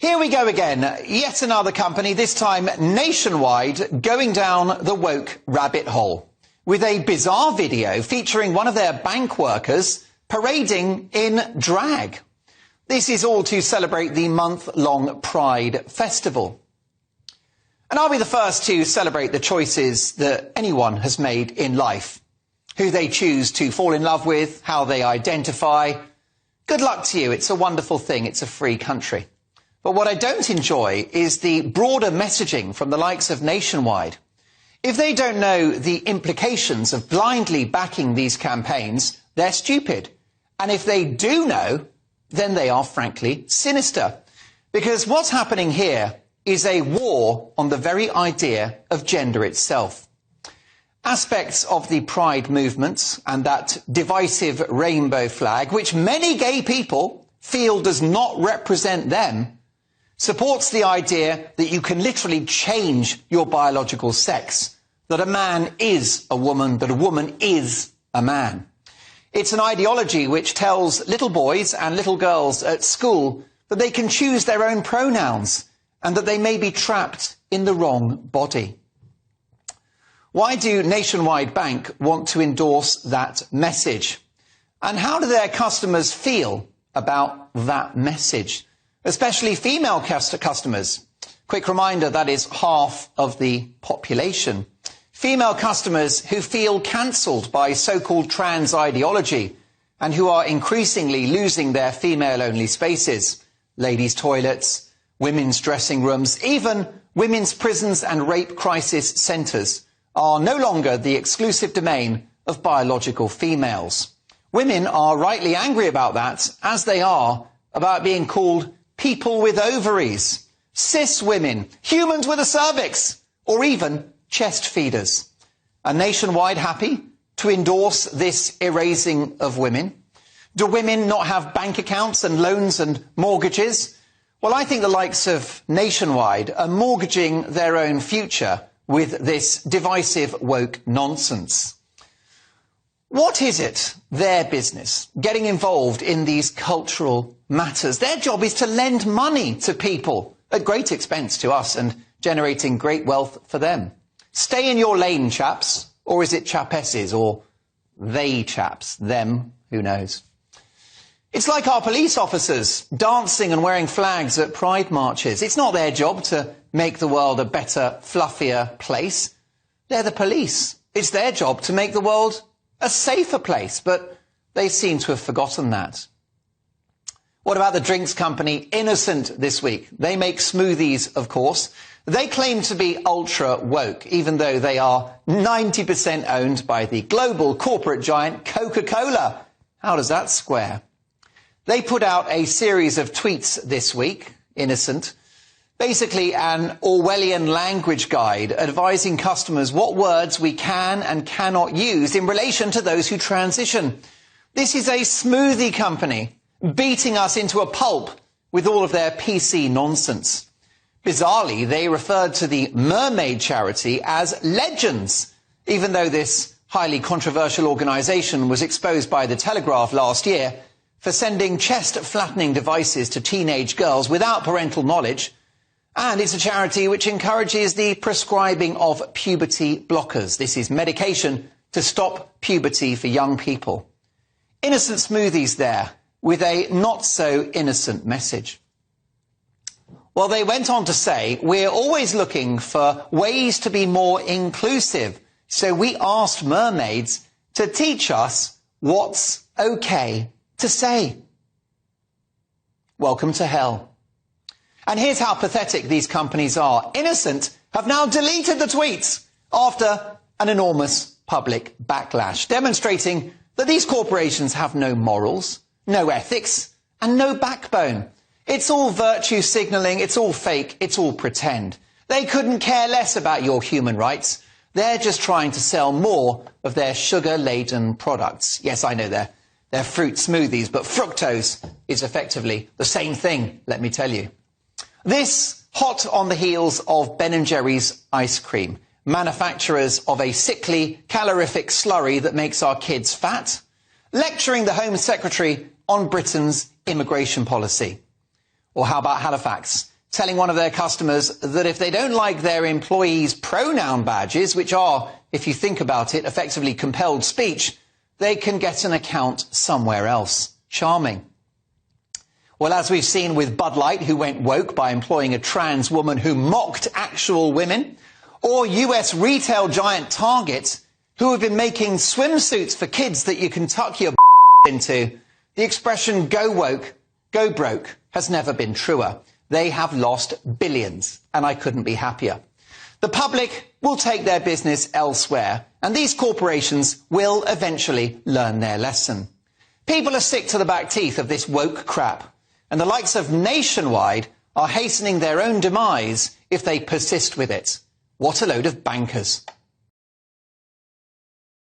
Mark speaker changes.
Speaker 1: Here we go again. Yet another company, this time nationwide, going down the woke rabbit hole with a bizarre video featuring one of their bank workers parading in drag. This is all to celebrate the month-long Pride Festival. And I'll be the first to celebrate the choices that anyone has made in life. Who they choose to fall in love with, how they identify. Good luck to you. It's a wonderful thing. It's a free country. But what I don't enjoy is the broader messaging from the likes of Nationwide. If they don't know the implications of blindly backing these campaigns, they're stupid. And if they do know, then they are frankly sinister. Because what's happening here is a war on the very idea of gender itself. Aspects of the Pride movement and that divisive rainbow flag, which many gay people feel does not represent them, supports the idea that you can literally change your biological sex, that a man is a woman, that a woman is a man. It's an ideology which tells little boys and little girls at school that they can choose their own pronouns and that they may be trapped in the wrong body. Why do Nationwide Bank want to endorse that message? And how do their customers feel about that message? Especially female customers. Quick reminder, that is half of the population. Female customers who feel cancelled by so-called trans ideology and who are increasingly losing their female-only spaces. Ladies' toilets, women's dressing rooms, even women's prisons and rape crisis centres are no longer the exclusive domain of biological females. Women are rightly angry about that, as they are about being called people with ovaries, cis women, humans with a cervix, or even chest feeders. Are Nationwide happy to endorse this erasing of women? Do women not have bank accounts and loans and mortgages? Well, I think the likes of Nationwide are mortgaging their own future with this divisive woke nonsense. What is it, their business, getting involved in these cultural matters? Their job is to lend money to people at great expense to us and generating great wealth for them. Stay in your lane, chaps. Or is it chapesses? Or they chaps? Them? Who knows? It's like our police officers dancing and wearing flags at pride marches. It's not their job to make the world a better, fluffier place. They're the police. It's their job to make the world a safer place, but they seem to have forgotten that. What about the drinks company Innocent this week? They make smoothies, of course. They claim to be ultra woke, even though they are 90% owned by the global corporate giant Coca-Cola. How does that square? They put out a series of tweets this week, Innocent, basically an Orwellian language guide advising customers what words we can and cannot use in relation to those who transition. This is a smoothie company beating us into a pulp with all of their PC nonsense. Bizarrely, they referred to the mermaid charity as Legends, even though this highly controversial organisation was exposed by The Telegraph last year for sending chest-flattening devices to teenage girls without parental knowledge. And it's a charity which encourages the prescribing of puberty blockers. This is medication to stop puberty for young people. Innocent smoothies there, with a not-so-innocent message. Well, they went on to say, we're always looking for ways to be more inclusive, so we asked mermaids to teach us what's okay to say. Welcome to hell. And here's how pathetic these companies are. Innocent have now deleted the tweets after an enormous public backlash, demonstrating that these corporations have no morals, no ethics, and no backbone. It's all virtue signalling, it's all fake, it's all pretend. They couldn't care less about your human rights. They're just trying to sell more of their sugar-laden products. Yes, I know they're fruit smoothies, but fructose is effectively the same thing, let me tell you. This hot on the heels of Ben & Jerry's ice cream, manufacturers of a sickly, calorific slurry that makes our kids fat, lecturing the Home Secretary on Britain's immigration policy. Or how about Halifax, telling one of their customers that if they don't like their employees' pronoun badges, which are, if you think about it, effectively compelled speech, they can get an account somewhere else. Charming. Well, as we've seen with Bud Light, who went woke by employing a trans woman who mocked actual women, or US retail giant Target, who have been making swimsuits for kids that you can tuck your into, the expression go woke, go broke has never been truer. They have lost billions, and I couldn't be happier. The public will take their business elsewhere, and these corporations will eventually learn their lesson. People are sick to the back teeth of this woke crap, and the likes of Nationwide are hastening their own demise if they persist with it. What a load of bankers.